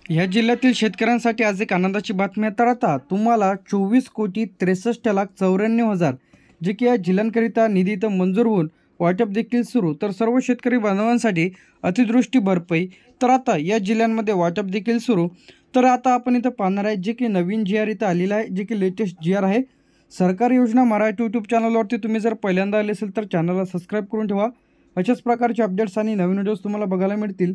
या जिल्ह्यातील शेतकऱ्यांसाठी आज एक आनंदाची बातमी आहे। तर आता तुम्हाला 24,63,94,000 जे की या जिल्ह्यांकरिता निधी तर मंजूर होऊन वाटप देखील सुरू। तर सर्व शेतकरी बांधवांसाठी अतिवृष्टी भरपाई तर आता या जिल्ह्यांमध्ये वाटप देखील सुरू। तर आता आपण इथं पाहणार आहे जे की नवीन जी आर इथं आलेला आहे, जे की लेटेस्ट जी आर आहे। सरकारी योजना मराठी यूट्यूब चॅनलवरती तुम्ही जर पहिल्यांदा आले असेल तर चॅनलला सबस्क्राईब करून ठेवा। अशाच प्रकारचे अपडेट्स आणि नवीन व्हिडिओज तुम्हाला बघायला मिळतील।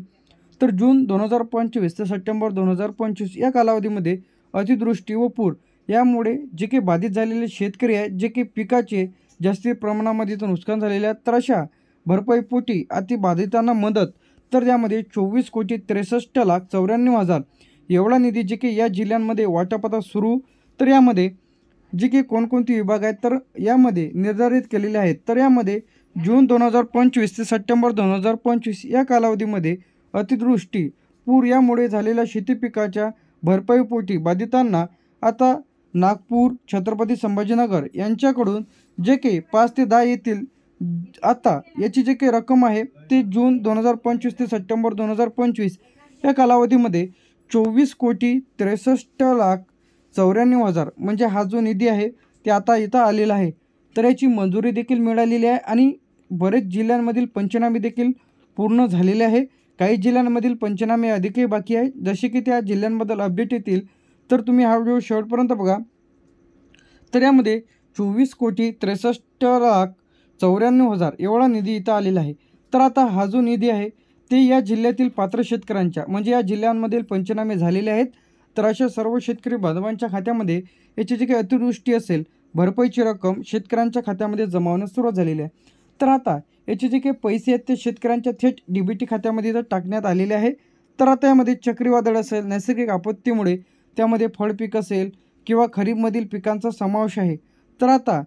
तर जून 2025 ते सप्टेंबर 2025 या कालावधीमध्ये अतिवृष्टी व पूर यामुळे जे काही बाधित झालेले शेतकरी आहेत, जे की पिकाचे जास्ती प्रमाणामध्ये इथं नुकसान झालेले आहेत, तर अशा भरपाईपोटी अतिबाधितांना मदत तर यामध्ये 24,63,94,000 एवढा निधी जे की या जिल्ह्यांमध्ये वाटप आता सुरू। तर यामध्ये जे की कोणकोणते विभाग आहेत तर यामध्ये निर्धारित केलेले आहेत। तर यामध्ये जून 2025 ते सप्टेंबर 2025 या कालावधीमध्ये अतिवृष्टी पूर यामुळे झालेल्या शेती पिकाच्या भरपाईपोटी बाधितांना आता नागपूर, छत्रपती संभाजीनगर यांच्याकडून जे काही 5 ते 10 येतील आता याची जे काही रक्कम आहे ती जून 2025 ते सप्टेंबर 2025 या कालावधीमध्ये 24,63,94,000 म्हणजे हा जो निधी आहे ते आता इथं आलेला आहे। तर याची मंजुरी देखील मिळालेली आहे आणि बरेच जिल्ह्यांमधील पंचनामे देखील पूर्ण झालेले आहे। काही जिल्ह्यांमधील पंचनामे अधिकही बाकी आहे। जसे की त्या जिल्ह्यांबद्दल अपडेट येतील तर तुम्ही हा व्हिडिओ शेवटपर्यंत बघा। तर यामध्ये 24,63,94,000 एवढा निधी इथं आलेला आहे। तर आता हा जो निधी आहे ते या जिल्ह्यातील पात्र शेतकऱ्यांच्या म्हणजे या जिल्ह्यांमधील पंचनामे झालेले आहेत। तर अशा सर्व शेतकरी बांधवांच्या खात्यामध्ये याची जी काही अतिवृष्टी असेल भरपाईची रक्कम शेतकऱ्यांच्या खात्यामध्ये जमा होण्यास सुरुवात झालेली आहे। तर आता याचे जे काही पैसे आहेत ते शेतकऱ्यांच्या थेट DBT खात्यामध्ये इथं टाकण्यात आलेले आहे। तर आता यामध्ये चक्रीवादळ असेल, नैसर्गिक आपत्तीमुळे त्यामध्ये फळपीक असेल किंवा खरीपमधील पिकांचा समावेश आहे। तर आता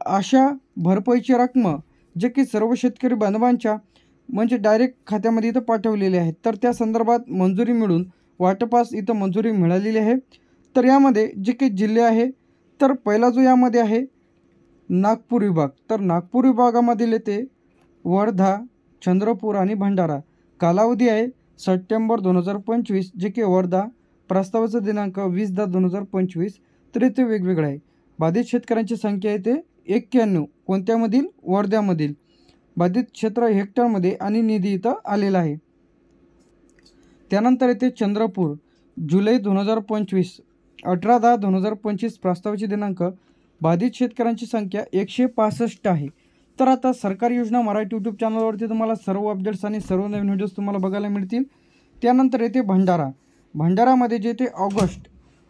अशा भरपाईची रक्कम जे की सर्व शेतकरी बांधवांच्या म्हणजे डायरेक्ट खात्यामध्ये इथं पाठवलेले आहेत। तर त्या संदर्भात मंजुरी मिळून वाटपास इथं मंजुरी मिळालेली आहे। तर यामध्ये जे काही जिल्हे आहे तर पहिला जो यामध्ये आहे नागपूर विभाग, तर नागपूर विभागामधील येथे वर्धा, चंद्रपूर आणि भंडारा। कालावधी आहे सप्टेंबर 2025 जे की वर्धा, प्रस्तावाचा दिनांक 20/10/2025। तर इथे वेगवेगळं आहे। बाधित शेतकऱ्यांची संख्या येते 91 कोणत्यामधील वर्ध्यामधील बाधित क्षेत्र हेक्टरमध्ये आणि निधी इथं आलेला आहे। त्यानंतर येते चंद्रपूर जुलै 2025 18/10/2025 प्रस्तावाची दिनांक बाधित शेतकऱ्यांची संख्या 165 आहे। तर आता सरकारी योजना मराठी यूट्यूब चॅनलवरती तुम्हाला सर्व अपडेट्स आणि सर्व नवीन व्हिडिओज तुम्हाला बघायला मिळतील। त्यानंतर येते भंडारा, भंडारामध्ये जे ते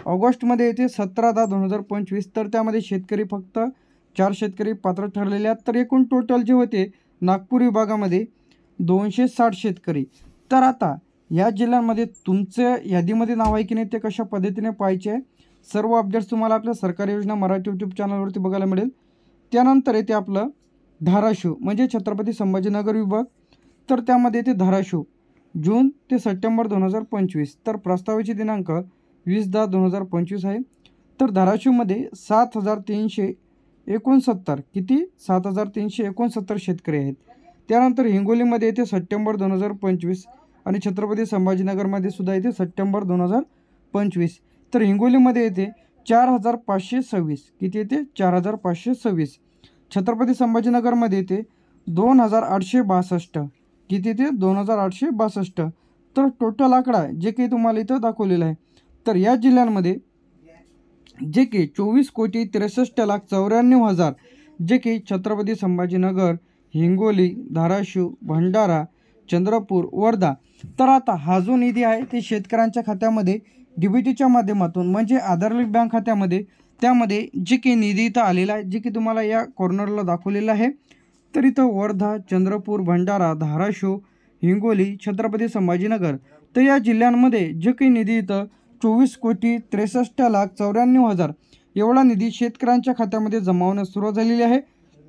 ऑगस्टमध्ये येते 17/10/2025। तर त्यामध्ये शेतकरी फक्त 4 शेतकरी पात्र ठरलेले आहेत। तर एकूण टोटल जे होते नागपूर विभागामध्ये 260 शेतकरी। तर आता या जिल्ह्यांमध्ये तुमचं यादीमध्ये नाव आहे की नाही ते कशा पद्धतीने पाहायचे आहे सर्व अपडेट्स तुम्हाला आपल्या सरकारी योजना मराठी यूट्यूब चॅनलवरती बघायला मिळेल। त्यानंतर येते आपलं धाराशिव म्हणजे छत्रपती संभाजीनगर विभाग। तर त्यामध्ये येते धाराशिव जून ते सप्टेंबर 2025। तर प्रस्तावाची दिनांक 20/10/2025 आहे। तर धाराशिवमध्ये 7,369 किती 7,369 शेतकरी आहेत। त्यानंतर हिंगोलीमध्ये येते सप्टेंबर 2025 आणि छत्रपती संभाजीनगरमध्ये सुद्धा येते सप्टेंबर 2025। तर हिंगोलीमध्ये येते 4,526 किती येते 4,526। छत्रपती संभाजीनगरमध्ये येते 2,862 किती येते 2,862। तर टोटल आकडा जे काही तुम्हाला इथं दाखवलेला आहे। तर या जिल्ह्यांमध्ये जे की 24,63,94,000 जे की छत्रपती संभाजीनगर, हिंगोली, धाराशिव, भंडारा, चंद्रपूर, वर्धा। तर आता हा जो निधी आहे ते शेतकऱ्यांच्या खात्यामध्ये DBTच्या माध्यमातून म्हणजे आधार लिंक बँक खात्यामध्ये त्यामध्ये जे काही निधी इथं आलेला आहे जे की तुम्हाला या कॉर्नरला दाखवलेला आहे। तर इथं वर्धा, चंद्रपूर, भंडारा, धाराशिव, हिंगोली, छत्रपती संभाजीनगर तर या जिल्ह्यांमध्ये जे काही निधी इथं 24,63,94,000 एवढा निधी शेतकऱ्यांच्या खात्यामध्ये जमा होण्यास सुरुवात झालेली आहे।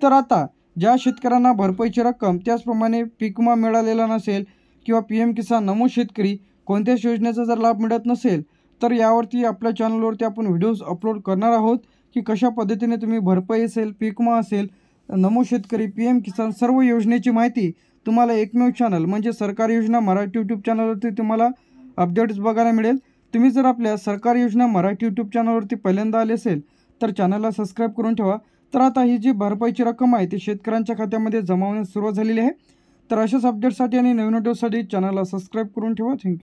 तर आता ज्या शेतकऱ्यांना भरपाईची रक्कम त्याचप्रमाणे पीक विमा मिळालेला नसेल किंवा PM किसान नमो शेतकरी कोणत्याच योजनेचा जर लाभ मिळत नसेल तर यावरती आपल्या चॅनलवरती आपण व्हिडिओज अपलोड करणार आहोत की कशा पद्धतीने तुम्ही भरपाई असेल, पीक विमा असेल, नमो शेतकरी, PM किसान सर्व योजनेची माहिती तुम्हाला एकमेव चॅनल म्हणजे सरकारी योजना मराठी यूट्यूब चॅनलवरती तुम्हाला अपडेट्स बघायला मिळेल। तुम्ही जर आपल्या सरकारी योजना मराठी यूट्यूब चॅनलवरती पहिल्यांदा आले असेल तर चॅनलला सबस्क्राईब करून ठेवा। तर आता ही जी भरपाईची रक्कम आहे ती शेतकऱ्यांच्या खात्यामध्ये जमा होण्यास सुरुवात झालेली आहे। तर अशाच अपडेट्ससाठी आणि नवीन व्हिडिओसाठी चॅनलला सबस्क्राईब करून ठेवा। थँक्यू।